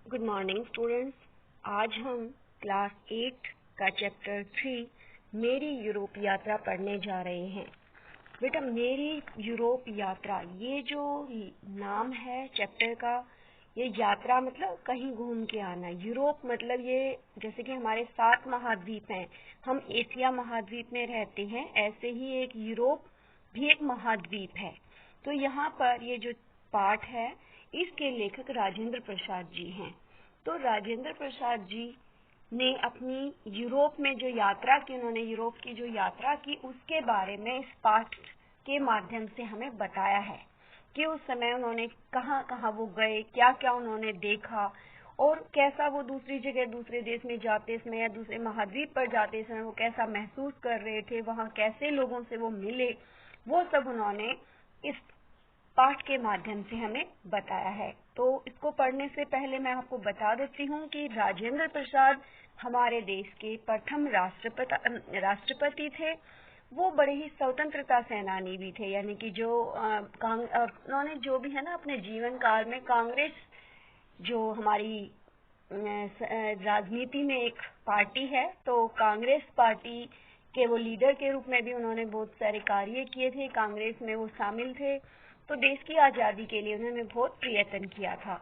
Good morning students. आज हम class 8 का चैप्टर 3 मेरी यूरोप यात्रा पढ़ने जा रहे हैं। बेटा, मेरी यूरोप यात्रा, ये जो नाम है चैप्टर का, ये यात्रा मतलब कहीं घूम के आना। यूरोप मतलब ये, जैसे कि हमारे 7 महाद्वीप हैं, हम एशिया महाद्वीप में रहते हैं, ऐसे ही एक यूरोप भी एक महाद्वीप है। तो यहाँ पर ये जो पाठ है, इसके लेखक राजेंद्र प्रसाद जी हैं। तो राजेंद्र प्रसाद जी ने अपनी यूरोप में जो यात्रा की, उन्होंने यूरोप की जो यात्रा की, उसके बारे में इस पाठ के माध्यम से हमें बताया है कि उस समय उन्होंने कहाँ कहाँ वो गए, क्या क्या उन्होंने देखा और कैसा वो दूसरी जगह, दूसरे देश में जाते समय या दूसरे महाद्वीप पर जाते समय वो कैसा महसूस कर रहे थे, वहाँ कैसे लोगों से वो मिले, वो सब उन्होंने इस पाठ के माध्यम से हमें बताया है। तो इसको पढ़ने से पहले मैं आपको बता देती हूँ कि राजेंद्र प्रसाद हमारे देश के प्रथम राष्ट्रपति थे। वो बड़े ही स्वतंत्रता सेनानी भी थे, यानी कि जो उन्होंने जो भी है ना, अपने जीवन काल में कांग्रेस, जो हमारी राजनीति में एक पार्टी है, तो कांग्रेस पार्टी के वो लीडर के रूप में भी उन्होंने बहुत सारे कार्य किए थे। कांग्रेस में वो शामिल थे, तो देश की आजादी के लिए उन्होंने बहुत प्रयत्न किया था।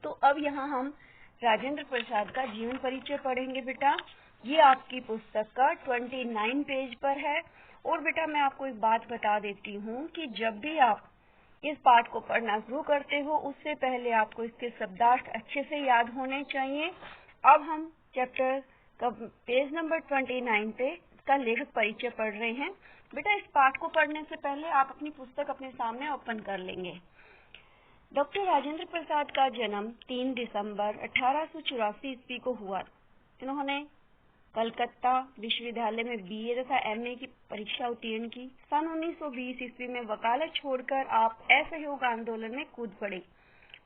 तो अब यहाँ हम राजेंद्र प्रसाद का जीवन परिचय पढ़ेंगे। बेटा, ये आपकी पुस्तक का 29 पेज पर है। और बेटा, मैं आपको एक बात बता देती हूँ कि जब भी आप इस पाठ को पढ़ना शुरू करते हो, उससे पहले आपको इसके शब्दार्थ अच्छे से याद होने चाहिए। अब हम चैप्टर का पेज नंबर 29 पे का लेखक परिचय पढ़ रहे हैं। बेटा, इस पाठ को पढ़ने से पहले आप अपनी पुस्तक अपने सामने ओपन कर लेंगे। डॉक्टर राजेंद्र प्रसाद का जन्म 3 दिसंबर 1884 ईस्वी को हुआ। इन्होंने कलकत्ता विश्वविद्यालय में बीए तथा एमए की परीक्षा उत्तीर्ण की। सन 1920 ईस्वी में वकालत छोड़कर आप असहयोग आंदोलन में कूद पड़े।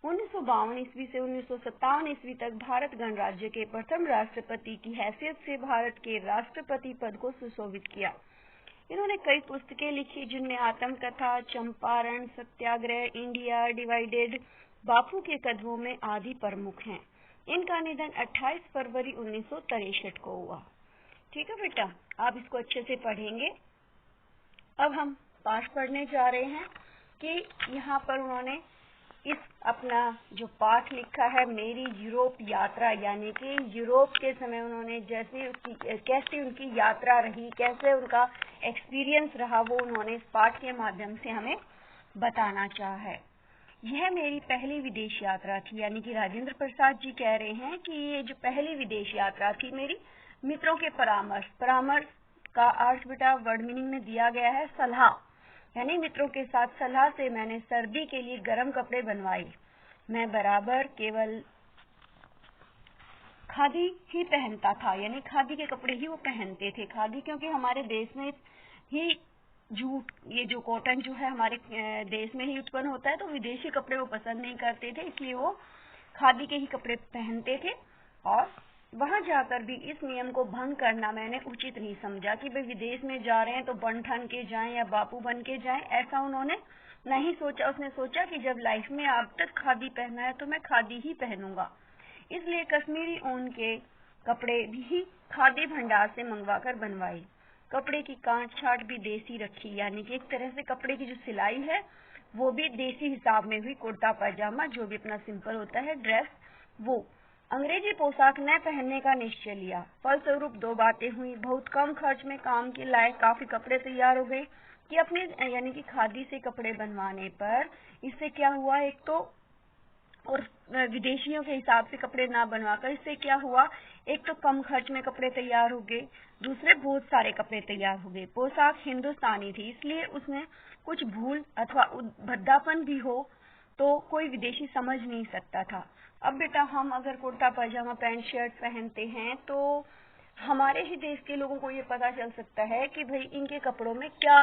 1952 ईस्वी से 1957 ईस्वी तक भारत गणराज्य के प्रथम राष्ट्रपति की हैसियत से भारत के राष्ट्रपति पद को सुशोभित किया। इन्होंने कई पुस्तकें लिखी, जिनमें आत्मकथा, चंपारण सत्याग्रह, इंडिया डिवाइडेड, बापू के कदमों में आदि प्रमुख हैं। इनका निधन 28 फरवरी 1963 को हुआ। ठीक है बेटा, आप इसको अच्छे से पढ़ेंगे। अब हम पाठ पढ़ने जा रहे हैं कि यहाँ पर उन्होंने इस अपना जो पाठ लिखा है, मेरी यूरोप यात्रा, यानी कि यूरोप के समय उन्होंने कैसी उनकी यात्रा रही, कैसे उनका एक्सपीरियंस रहा, वो उन्होंने इस पाठ के माध्यम से हमें बताना चाहा है। यह मेरी पहली विदेश यात्रा थी, यानी कि राजेंद्र प्रसाद जी कह रहे हैं कि ये जो पहली विदेश यात्रा थी मेरी, मित्रों के परामर्श का अर्थ बेटा वर्ड मीनिंग में दिया गया है सलाह, यानी मित्रों के साथ सलाह से मैंने सर्दी के लिए गर्म कपड़े बनवाए। मैं बराबर केवल खादी ही पहनता था, यानी खादी के कपड़े ही वो पहनते थे। खादी क्योंकि हमारे देश में ही जूट, ये जो कॉटन जो है हमारे देश में ही उत्पन्न होता है, तो विदेशी कपड़े वो पसंद नहीं करते थे, इसलिए वो खादी के ही कपड़े पहनते थे। और वहां जाकर भी इस नियम को भंग करना मैंने उचित नहीं समझा कि भाई विदेश में जा रहे हैं तो बन ठन के जाएं या बापू बन के जाएं, ऐसा उन्होंने नहीं सोचा। उसने सोचा कि जब लाइफ में अब तक खादी पहना है तो मैं खादी ही पहनूंगा। इसलिए कश्मीरी ऊन के कपड़े भी खादी भंडार से मंगवाकर बनवाए। कपड़े की काट छाट भी देसी रखी, यानी कि एक तरह से कपड़े की जो सिलाई है वो भी देसी हिसाब में हुई। कुर्ता पैजामा जो भी अपना सिंपल होता है ड्रेस, वो अंग्रेजी पोशाक न पहनने का निश्चय लिया। फलस्वरूप 2 बातें हुई। बहुत कम खर्च में काम के लायक काफी कपड़े तैयार हो गए कि अपने, यानी कि खादी से कपड़े बनवाने पर इससे क्या हुआ, एक तो और विदेशियों के हिसाब से कपड़े ना बनवाकर इससे क्या हुआ, एक तो कम खर्च में कपड़े तैयार हो गए, दूसरे बहुत सारे कपड़े तैयार हो गए। पोशाक हिंदुस्तानी थी, इसलिए उसमें कुछ भूल अथवा भद्दापन भी हो तो कोई विदेशी समझ नहीं सकता था। अब बेटा, हम अगर कुर्ता पैजामा पैंट शर्ट पहनते हैं तो हमारे ही देश के लोगों को ये पता चल सकता है कि भाई इनके कपड़ों में क्या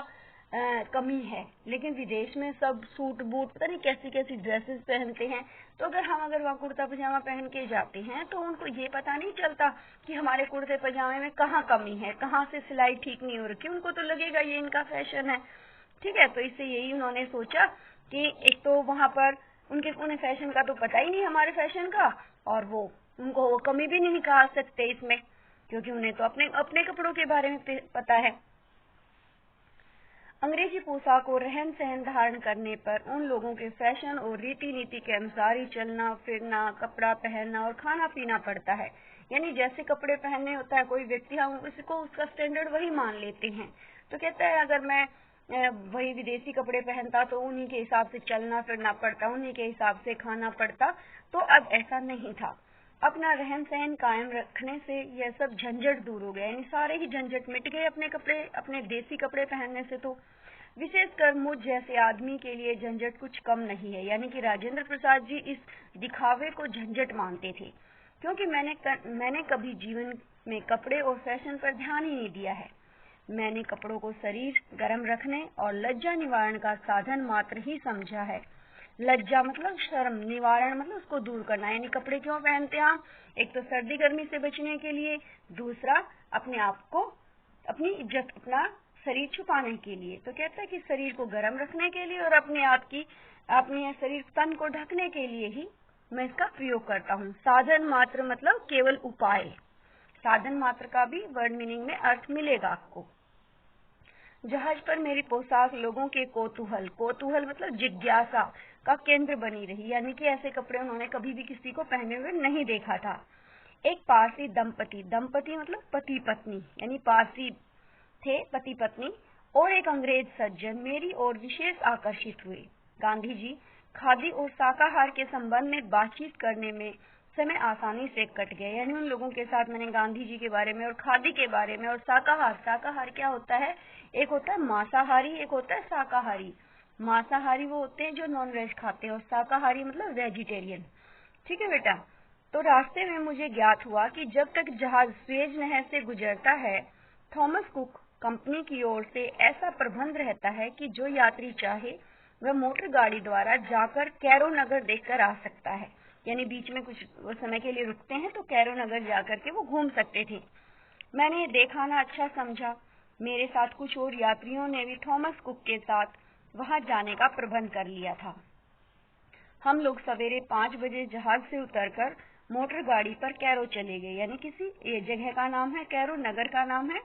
कमी है, लेकिन विदेश में सब सूट बूट पता नहीं कैसी कैसी ड्रेसेस पहनते हैं। तो अगर वहाँ कुर्ता पजामा पहन के जाते हैं तो उनको ये पता नहीं चलता कि हमारे कुर्ते पजामे में कहाँ कमी है, कहाँ से सिलाई ठीक नहीं हो रखी। उनको तो लगेगा ये इनका फैशन है। ठीक है, तो इससे यही उन्होंने सोचा कि एक तो वहाँ पर उन्हें फैशन का तो पता ही नहीं हमारे फैशन का, और उनको वो कमी भी नहीं निकाल सकते इसमें, क्योंकि उन्हें तो अपने कपड़ों के बारे में पता है। अंग्रेजी पोशाक और रहन सहन धारण करने पर उन लोगों के फैशन और रीति नीति के अनुसार ही चलना फिरना, कपड़ा पहनना और खाना पीना पड़ता है। यानी जैसे कपड़े पहनने होता है कोई व्यक्ति, हम उसको उसका स्टैंडर्ड वही मान लेते हैं। तो कहता है अगर मैं वही विदेशी कपड़े पहनता तो उन्हीं के हिसाब से चलना फिरना पड़ता, उन्हीं के हिसाब से खाना पड़ता। तो अब ऐसा नहीं था। अपना रहन सहन कायम रखने से यह सब झंझट दूर हो गया, यानी सारे ही झंझट मिट गए अपने देसी कपड़े पहनने से। तो विशेषकर मुझ जैसे आदमी के लिए झंझट कुछ कम नहीं है। यानी कि राजेंद्र प्रसाद जी इस दिखावे को झंझट मानते थे, क्योंकि मैंने कभी जीवन में कपड़े और फैशन पर ध्यान ही नहीं दिया है। मैंने कपड़ों को शरीर गर्म रखने और लज्जा निवारण का साधन मात्र ही समझा है। लज्जा मतलब शर्म, निवारण मतलब उसको दूर करना। यानी कपड़े क्यों पहनते हैं हम? एक तो सर्दी गर्मी से बचने के लिए, दूसरा अपने आप को, अपनी इज्जत, अपना शरीर छुपाने के लिए। तो कहता है कि शरीर को गर्म रखने के लिए और अपने शरीर तन को ढकने के लिए ही मैं इसका प्रयोग करता हूँ। साधन मात्र मतलब केवल उपाय। साधन मात्र का भी वर्ड मीनिंग में अर्थ मिलेगा आपको। जहाज पर मेरी पोशाक लोगों के कौतूहल मतलब जिज्ञासा का केंद्र बनी रही। यानी कि ऐसे कपड़े उन्होंने कभी भी किसी को पहने हुए नहीं देखा था। एक पारसी दंपति मतलब पति पत्नी, यानी पारसी थे पति पत्नी, और एक अंग्रेज सज्जन मेरी ओर विशेष आकर्षित हुए। गांधी जी खादी और शाकाहार के संबंध में बातचीत करने में समय आसानी से कट गए। यानी उन लोगों के साथ मैंने गांधी जी के बारे में और खादी के बारे में और शाकाहार क्या होता है? एक होता है मांसाहारी, एक होता है शाकाहारी। मांसाहारी वो होते हैं जो नॉन वेज खाते हैं, और शाकाहारी मतलब वेजिटेरियन। ठीक है बेटा। तो रास्ते में मुझे ज्ञात हुआ कि जब तक जहाज सुएज नहर से गुजरता है, थॉमस कुक कंपनी की ओर से ऐसा प्रबंध रहता है कि जो यात्री चाहे वह मोटर गाड़ी द्वारा जाकर कैरो नगर देखकर आ सकता है। यानी बीच में कुछ समय के लिए रुकते हैं तो कैरो नगर जाकर के वो घूम सकते थे। मैंने ये देखाना अच्छा समझा। मेरे साथ कुछ और यात्रियों ने भी थॉमस कुक के साथ वहां जाने का प्रबंध कर लिया था। हम लोग सवेरे 5 बजे जहाज से उतरकर मोटर गाड़ी पर कैरो चले गए। यानी किसी जगह का नाम है कैरो, नगर का नाम है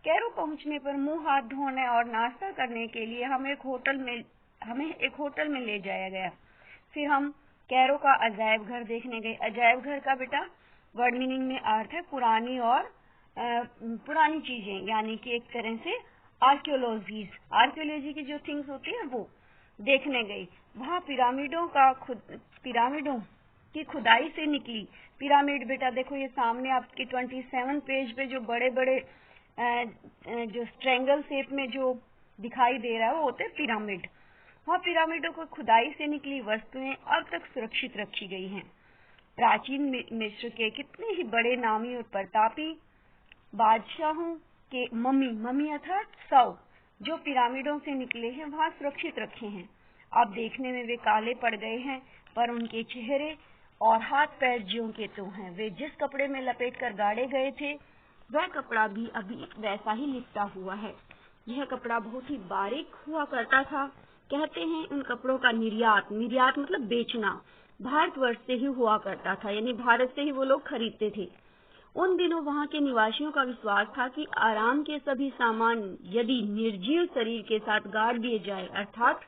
कैरो। पहुंचने पर मुंह हाथ धोने और नाश्ता करने के लिए हमें एक होटल में ले जाया गया। फिर हम कैरो का अजायब घर देखने गए। अजायब घर का बेटा वर्ड मीनिंग में अर्थ है पुरानी चीजें, यानी कि एक तरह से आर्कियोलॉजी की जो थिंग्स होती है वो देखने गई। वहाँ पिरामिडों की खुदाई से निकली। पिरामिड बेटा देखो ये सामने आपके 27 पेज पे जो बड़े बड़े जो ट्रायंगल शेप में जो दिखाई दे रहा है वो होते हैं पिरामिड। वहाँ पिरामिडों को खुदाई से निकली वस्तुएं अब तक सुरक्षित रखी गई हैं। प्राचीन मिस्र के कितने ही बड़े नामी और प्रतापी बादशाहों के मम्मी अर्थात शव जो पिरामिडों से निकले हैं वहाँ सुरक्षित रखे हैं। अब देखने में वे काले पड़ गए हैं, पर उनके चेहरे और हाथ पैर ज्यों के त्यों हैं। वे जिस कपड़े में लपेट कर गाड़े गए थे वह कपड़ा भी अभी वैसा ही लिपटा हुआ है। यह कपड़ा बहुत ही बारीक हुआ करता था। कहते हैं उन कपड़ों का निर्यात मतलब बेचना भारतवर्ष से ही हुआ करता था, यानी भारत से ही वो लोग खरीदते थे। उन दिनों वहाँ के निवासियों का विश्वास था कि आराम के सभी सामान यदि निर्जीव शरीर के साथ गाड़ दिए जाए, अर्थात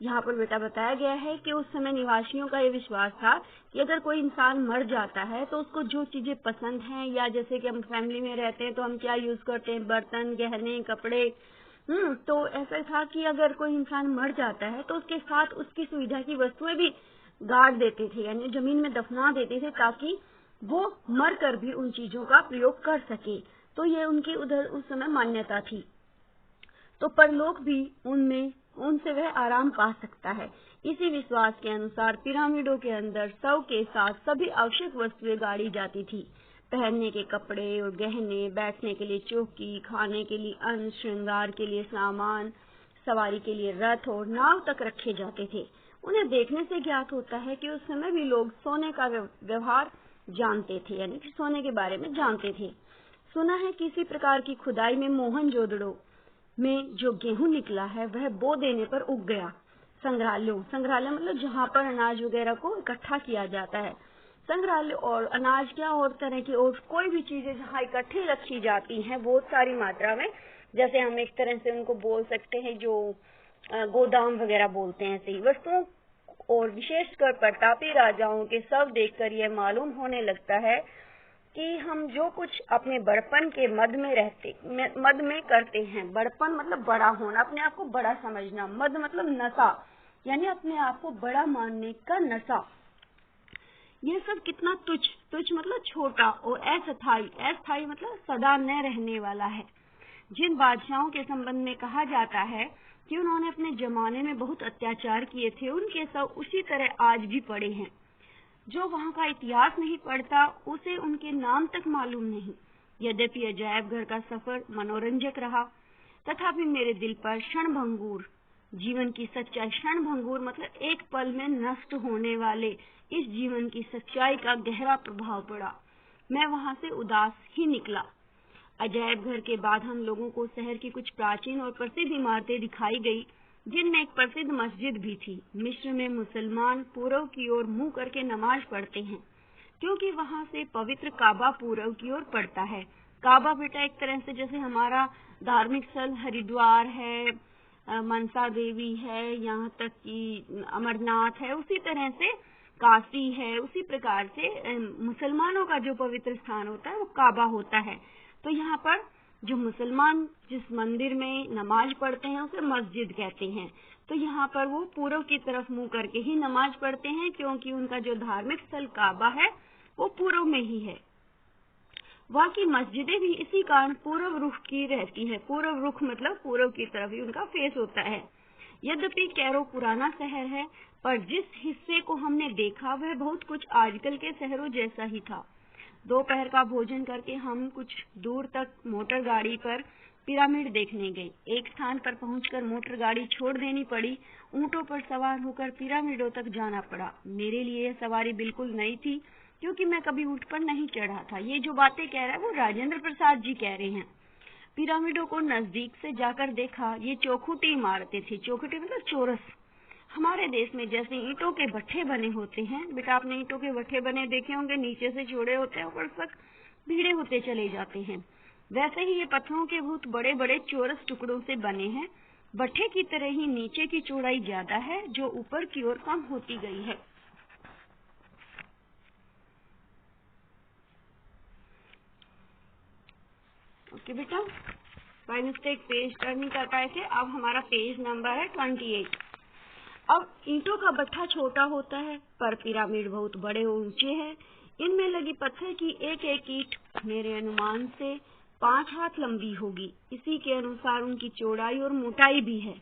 यहाँ पर बेटा बताया गया है कि उस समय निवासियों का ये विश्वास था कि अगर कोई इंसान मर जाता है तो उसको जो चीजें पसंद हैं, या जैसे कि हम फैमिली में रहते हैं तो हम क्या यूज करते हैं, बर्तन, गहने, कपड़े, तो ऐसा था कि अगर कोई इंसान मर जाता है तो उसके साथ उसकी सुविधा की वस्तुएं भी गाड़ देते थे, यानी जमीन में दफना देते थे ताकि वो मर कर भी उन चीजों का प्रयोग कर सके। तो ये उनकी उधर उस समय मान्यता थी। तो परलोक भी उनसे वह आराम पा सकता है। इसी विश्वास के अनुसार पिरामिडों के अंदर शव के साथ सभी आवश्यक वस्तुएं गाड़ी जाती थी। पहनने के कपड़े और गहने, बैठने के लिए चौकी, खाने के लिए अन्न, श्रृंगार के लिए सामान, सवारी के लिए रथ और नाव तक रखे जाते थे। उन्हें देखने से ज्ञात होता है कि उस समय भी लोग सोने का व्यवहार जानते थे, यानी कि सोने के बारे में जानते थे। सुना है किसी प्रकार की खुदाई में मोहनजोदड़ो में जो गेहूं निकला है वह बो देने पर उग गया। संग्रहालय मतलब जहाँ पर अनाज वगैरह को इकट्ठा किया जाता है। संग्रहालय और अनाज क्या और तरह की और कोई भी चीजें जहाँ इकट्ठी रखी जाती हैं बहुत सारी मात्रा में, जैसे हम एक तरह से उनको बोल सकते हैं जो गोदाम वगैरह बोलते हैं, ऐसी वस्तुओं। और विशेषकर प्रतापी राजाओं के सब देखकर यह मालूम होने लगता है कि हम जो कुछ अपने बड़पन के मद में करते हैं। बड़पन मतलब बड़ा होना, अपने आप को बड़ा समझना। मद मतलब नशा, यानी अपने आप को बड़ा मानने का नशा। यह सब कितना तुच्छ मतलब छोटा, और अस्थायी मतलब सदा न रहने वाला है। जिन बादशाहों के संबंध में कहा जाता है कि उन्होंने अपने जमाने में बहुत अत्याचार किए थे, उनके सब उसी तरह आज भी पड़े हैं। जो वहाँ का इतिहास नहीं पढ़ता उसे उनके नाम तक मालूम नहीं। यद्यपि अजायब घर का सफर मनोरंजक रहा, तथापि मेरे दिल पर क्षणभंगुर, जीवन की सच्चाई, क्षणभंगुर मतलब एक पल में नष्ट होने वाले इस जीवन की सच्चाई का गहरा प्रभाव पड़ा। मैं वहाँ से उदास ही निकला। अजायब घर के बाद हम लोगों को शहर की कुछ प्राचीन और प्रसिद्ध इमारतें दिखाई गई, जिनमें एक प्रसिद्ध मस्जिद भी थी। मिस्र में मुसलमान पूर्व की ओर मुंह करके नमाज पढ़ते हैं, क्योंकि वहां से पवित्र काबा पूर्व की ओर पड़ता है। काबा बेटा एक तरह से जैसे हमारा धार्मिक स्थल हरिद्वार है, मनसा देवी है, यहाँ तक कि अमरनाथ है, उसी तरह से काशी है। उसी प्रकार से मुसलमानों का जो पवित्र स्थान होता है वो काबा होता है। तो यहाँ पर जो मुसलमान जिस मंदिर में नमाज पढ़ते हैं उसे मस्जिद कहते हैं। तो यहाँ पर वो पूर्व की तरफ मुंह करके ही नमाज पढ़ते हैं, क्योंकि उनका जो धार्मिक स्थल काबा है वो पूर्व में ही है। वहाँ की मस्जिदें भी इसी कारण पूर्व रुख की रहती हैं। पूर्व रुख मतलब पूर्व की तरफ ही उनका फेस होता है। यद्यपि कैरो पुराना शहर है, पर जिस हिस्से को हमने देखा वह बहुत कुछ आजकल के शहरों जैसा ही था। दोपहर का भोजन करके हम कुछ दूर तक मोटर गाड़ी पर पिरामिड देखने गए। एक स्थान पर पहुंचकर मोटर गाड़ी छोड़ देनी पड़ी। ऊंटों पर सवार होकर पिरामिडों तक जाना पड़ा। मेरे लिए यह सवारी बिल्कुल नई थी, क्योंकि मैं कभी ऊंट पर नहीं चढ़ा था। ये जो बातें कह रहा है वो राजेंद्र प्रसाद जी कह रहे हैं। पिरामिडों को नजदीक से जाकर देखा। ये चौखुटी इमारतें थी। चौखुटी मतलब चौरस। हमारे देश में जैसे ईंटों के भट्ठे बने होते हैं, बेटा आपने ईंटों के भट्ठे बने देखे होंगे, नीचे से चौड़े होते हैं, ऊपर तक भीड़े होते चले जाते हैं। वैसे ही ये पत्थरों के बहुत बड़े बड़े चौरस टुकड़ों से बने हैं। भट्ठे की तरह ही नीचे की चौड़ाई ज्यादा है, जो ऊपर की ओर कम होती गई है। ओके बेटा, बाय मिस्टेक पेज टर्निंग कर पाए थे। अब हमारा पेज नंबर है 28। अब ईंटों का भट्ठा छोटा होता है, पर पिरामिड बहुत बड़े और ऊंचे हैं। इनमें लगी पत्थर की एक एक ईंट मेरे अनुमान से 5 हाथ लंबी होगी। इसी के अनुसार उनकी चौड़ाई और मोटाई भी है।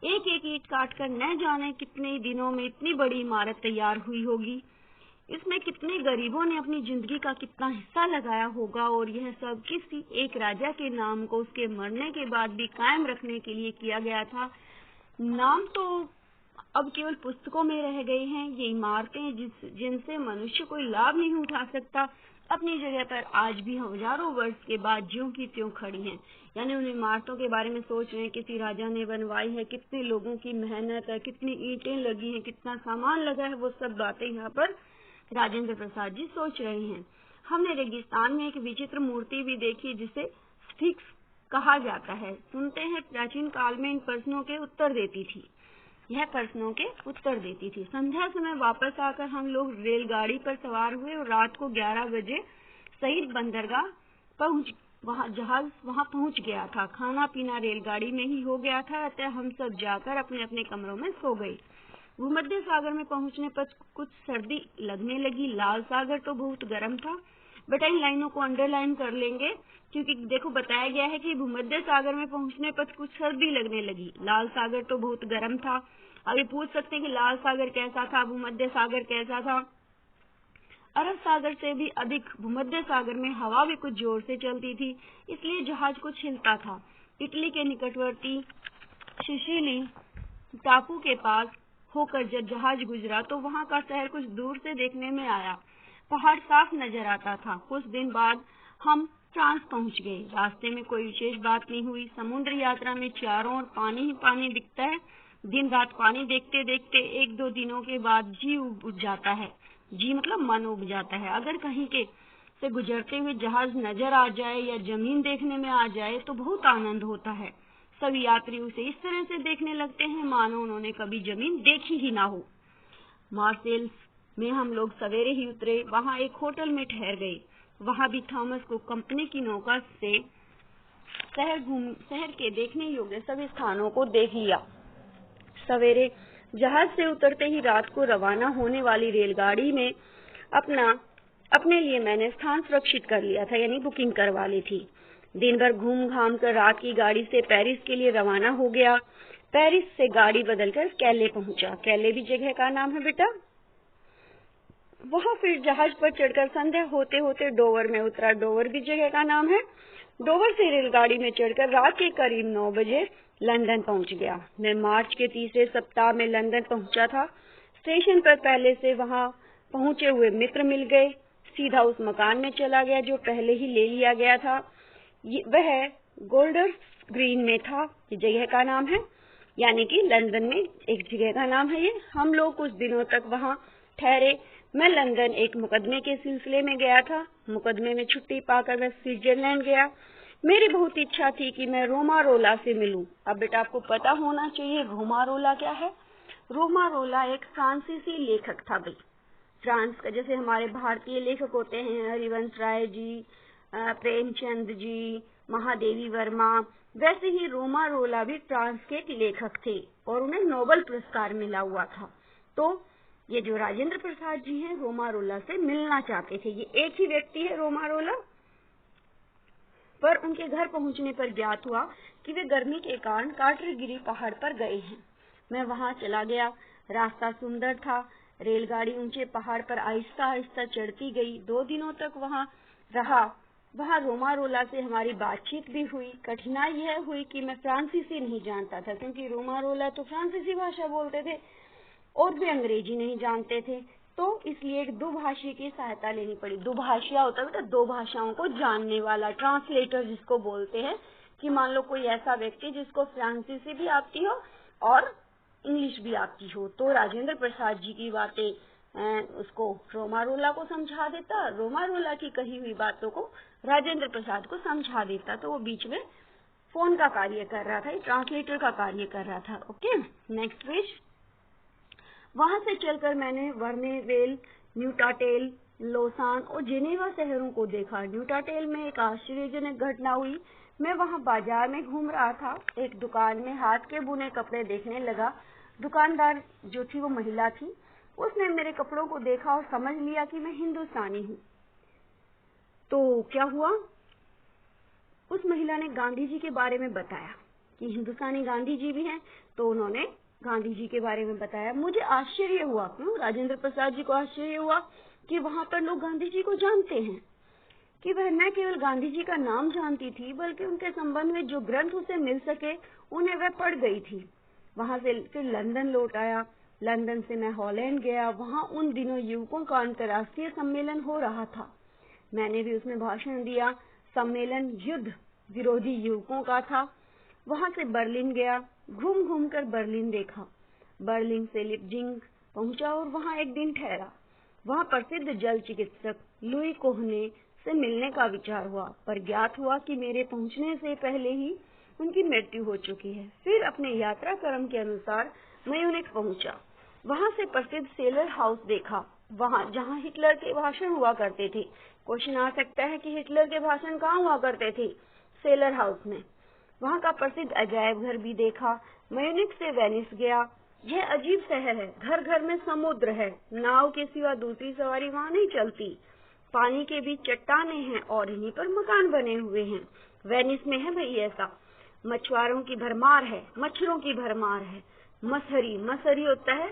एक एक ईंट काटकर न जाने कितने दिनों में इतनी बड़ी इमारत तैयार हुई होगी। इसमें कितने गरीबों ने अपनी जिंदगी का कितना हिस्सा लगाया होगा, और यह सब किसी एक राजा के नाम को उसके मरने के बाद भी कायम रखने के लिए किया गया था। नाम तो अब केवल पुस्तकों में रह गए हैं। ये इमारतें जिनसे मनुष्य कोई लाभ नहीं उठा सकता, अपनी जगह पर आज भी हजारों वर्ष के बाद ज्यों की त्यों खड़ी हैं। यानी उन इमारतों के बारे में सोच रहे हैं किसी राजा ने बनवाई है, कितने लोगों की मेहनत है, कितनी ईंटें लगी हैं, कितना सामान लगा है, वो सब बातें यहाँ पर राजेंद्र प्रसाद जी सोच रहे हैं। हमने रेगिस्तान में एक विचित्र मूर्ति भी देखी जिसे स्फिंक्स कहा जाता है। सुनते हैं प्राचीन काल में इन प्रश्नों के उत्तर देती थी। यह प्रश्नों के उत्तर देती थी। संध्या समय वापस आकर हम लोग रेलगाड़ी पर सवार हुए और रात को 11 बजे शहीद बंदरगाह जहाज वहां पहुंच गया था। खाना पीना रेलगाड़ी में ही हो गया था, अतः हम सब जाकर अपने अपने कमरों में सो गए। भूमध्य सागर में पहुंचने पर कुछ सर्दी लगने लगी। लाल सागर तो बहुत गर्म था। बेटा इन लाइनों को अंडरलाइन कर लेंगे, क्योंकि देखो बताया गया है कि भूमध्य सागर में पहुंचने पर कुछ सर्दी लगने लगी। लाल सागर तो बहुत गर्म था। अभी पूछ सकते हैं कि लाल सागर कैसा था, भूमध्य सागर कैसा था। अरब सागर से भी अधिक भूमध्य सागर में हवा भी कुछ जोर से चलती थी, इसलिए जहाज कुछ हिलता था। इटली के निकटवर्ती सिसिली टापू के पास होकर जब जहाज गुजरा तो वहां का शहर कुछ दूर से देखने में आया। पहाड़ साफ नजर आता था। कुछ दिन बाद हम फ्रांस पहुंच गए। रास्ते में कोई विशेष बात नहीं हुई। समुद्र यात्रा में चारों ओर पानी ही पानी दिखता है। दिन रात पानी देखते देखते 1-2 दिनों के बाद जी उब जाता है। जी मतलब मन उब जाता है। अगर कहीं के से गुजरते हुए जहाज नजर आ जाए या जमीन देखने में आ जाए तो बहुत आनंद होता है। सभी यात्री उसे इस तरह से देखने लगते हैं मानो उन्होंने कभी जमीन देखी ही ना हो। मार्सेल्स में हम लोग सवेरे ही उतरे। वहां एक होटल में ठहर गए। वहां भी थॉमस को कंपनी की नौका से शहर के देखने योग्य सभी स्थानों को देख लिया। सवेरे जहाज से उतरते ही रात को रवाना होने वाली रेलगाड़ी में अपने लिए मैंने स्थान सुरक्षित कर लिया था, यानी बुकिंग करवा ली थी। दिन भर घूम घाम कर रात की गाड़ी से पेरिस के लिए रवाना हो गया। पेरिस से गाड़ी बदलकर कैले पहुंचा। कैले भी जगह का नाम है बेटा। वहां फिर जहाज पर चढ़कर संध्या होते होते डोवर में उतरा। डोवर भी जगह का नाम है। डोवर से रेलगाड़ी में चढ़कर रात के करीब 9 बजे लंदन पहुंच गया। मैं मार्च के तीसरे सप्ताह में लंदन पहुंचा था। स्टेशन पर पहले से वहां पहुंचे हुए मित्र मिल गए। सीधा उस मकान में चला गया जो पहले ही ले लिया गया था। वह गोल्डर्स ग्रीन में था। ये जगह का नाम है, यानी कि लंदन में एक जगह का नाम है ये। हम लोग कुछ दिनों तक वहां ठहरे। मैं लंदन एक मुकदमे के सिलसिले में गया था। मुकदमे में छुट्टी पाकर मैं स्विट्जरलैंड गया। मेरी बहुत इच्छा थी कि मैं रोमारोला से मिलूं। अब बेटा आपको पता होना चाहिए रोमारोला क्या है। रोमारोला एक फ्रांसीसी लेखक था भाई। फ्रांस का, जैसे हमारे भारतीय लेखक होते हैं हरिवंश राय जी, प्रेमचंद जी, महादेवी वर्मा, वैसे ही रोमारोला भी फ्रांस के एक लेखक थे और उन्हें नोबेल पुरस्कार मिला हुआ था। तो ये जो राजेंद्र प्रसाद जी हैं रोमारोला से मिलना चाहते थे। ये एक ही व्यक्ति है रोमारोला, पर उनके घर पहुंचने पर ज्ञात हुआ कि वे गर्मी के कारण काटरगिरी पहाड़ पर गए हैं। मैं वहां चला गया। रास्ता सुंदर था। रेलगाड़ी ऊंचे पहाड़ पर आहिस्ता आहिस्ता चढ़ती गई। 2 दिनों तक वहां रहा। वहां रोमारोला से हमारी बातचीत भी हुई। कठिनाई यह हुई कि मैं फ्रांसीसी नहीं जानता था, क्योंकि रोमारोला तो फ्रांसीसी भाषा बोलते थे और वे अंग्रेजी नहीं जानते थे। तो इसलिए एक दुभाषी की सहायता लेनी पड़ी। दुभाषिया होता है दो भाषाओं को जानने वाला, ट्रांसलेटर जिसको बोलते हैं, कि मान लो कोई ऐसा व्यक्ति जिसको फ्रांसीसी भी आती हो और इंग्लिश भी आती हो, तो राजेंद्र प्रसाद जी की बातें उसको रोमारोला को समझा देता, रोमारोला की कही हुई बातों को राजेंद्र प्रसाद को समझा देता। तो वो बीच में फोन का कार्य कर रहा था, ट्रांसलेटर का कार्य कर रहा था। Okay, next page. वहां से चलकर मैंने वर्नेवेल, न्यूटाटेल, लोसान और जेनेवा शहरों को देखा। न्यूटाटेल में एक आश्चर्यजनक घटना हुई। मैं वहां बाजार में घूम रहा था। एक दुकान में हाथ के बुने कपड़े देखने लगा। दुकानदार जो थी वो महिला थी। उसने मेरे कपड़ों को देखा और समझ लिया कि मैं हिंदुस्तानी हूँ। तो क्या हुआ, उस महिला ने गांधी जी के बारे में बताया कि हिंदुस्तानी गांधी जी भी हैं। तो उन्होंने गांधी जी के बारे में बताया। मुझे आश्चर्य हुआ, क्यों राजेंद्र प्रसाद जी को आश्चर्य हुआ कि वहां पर लोग गांधी जी को जानते हैं, कि वह न केवल गांधी जी का नाम जानती थी बल्कि उनके संबंध में जो ग्रंथ उसे मिल सके उन्हें वह पढ़ गई थी। वहां से फिर लंदन लौट आया। लंदन से मैं हॉलैंड गया। वहां उन दिनों युवकों का अंतर्राष्ट्रीय सम्मेलन हो रहा था। मैंने भी उसमें भाषण दिया। सम्मेलन युद्ध विरोधी युवकों का था। वहां से बर्लिन गया। घूम घूम कर बर्लिन देखा। बर्लिन से लिप्जिंग पहुंचा और वहां एक दिन ठहरा। वहां प्रसिद्ध जल चिकित्सक लुई कोहने से मिलने का विचार हुआ, पर ज्ञात हुआ कि मेरे पहुंचने से पहले ही उनकी मृत्यु हो चुकी है। फिर अपने यात्रा क्रम के अनुसार म्यूनिख पहुंचा। वहां से प्रसिद्ध सेलर हाउस देखा, वहां जहां हिटलर के भाषण हुआ करते थे। क्वेश्चन आ सकता है कि हिटलर के भाषण कहाँ हुआ करते थे? सेलर हाउस में। वहां का प्रसिद्ध अजायब घर भी देखा। म्यूनिख से वेनिस गया। यह अजीब शहर है। घर घर में समुद्र है। नाव के सिवा दूसरी सवारी वहां नहीं चलती। पानी के बीच चट्टानें हैं और इन्हीं पर मकान बने हुए हैं। वेनिस में है भाई ऐसा। मछुआरों की भरमार है, मच्छरों की भरमार है। मसहरी होता है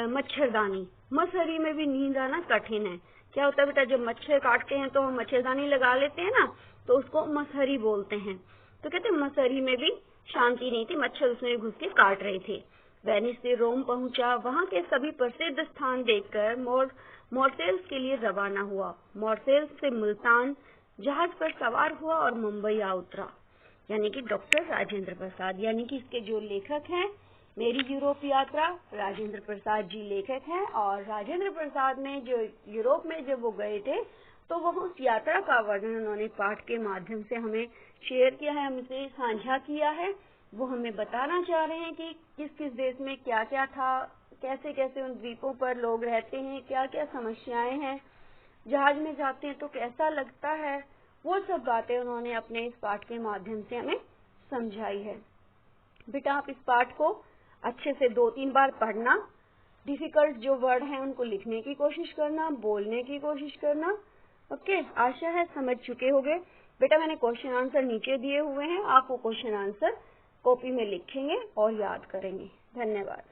मच्छरदानी। मसहरी में भी नींद आना कठिन है। क्या होता है बेटा, जब मच्छर काटते हैं तो हम मच्छरदानी लगा लेते हैं ना, तो उसको मसहरी बोलते हैं। तो कहते हैं मसहरी में भी शांति नहीं थी, मच्छर उसमें घुस के काट रहे थे। वेनिस से रोम पहुंचा। वहां के सभी प्रसिद्ध स्थान देखकर मॉर्सेल्स के लिए रवाना हुआ। मॉर्सेल्स से मुल्तान जहाज पर सवार हुआ और मुंबई आ उतरा। यानी कि डॉक्टर राजेंद्र प्रसाद, यानी कि इसके जो लेखक हैं मेरी यूरोप यात्रा। राजेंद्र प्रसाद जी लेखक हैं और राजेंद्र प्रसाद ने जो यूरोप में जब वो गए थे तो वह उस यात्रा का वर्णन उन्होंने पाठ के माध्यम से हमें शेयर किया है, हमसे साझा किया है। वो हमें बताना चाह रहे हैं कि किस किस देश में क्या क्या था, कैसे कैसे उन द्वीपों पर लोग रहते हैं, क्या क्या समस्याएं हैं, जहाज में जाते हैं तो कैसा लगता है। वो सब बातें उन्होंने अपने इस पाठ के माध्यम से हमें समझाई है। बेटा आप इस पाठ को अच्छे से 2-3 बार पढ़ना, डिफिकल्ट जो वर्ड हैं उनको लिखने की कोशिश करना, बोलने की कोशिश करना। ओके, आशा है समझ चुके होंगे। बेटा मैंने क्वेश्चन आंसर नीचे दिए हुए हैं, आप वो क्वेश्चन आंसर कॉपी में लिखेंगे और याद करेंगे। धन्यवाद।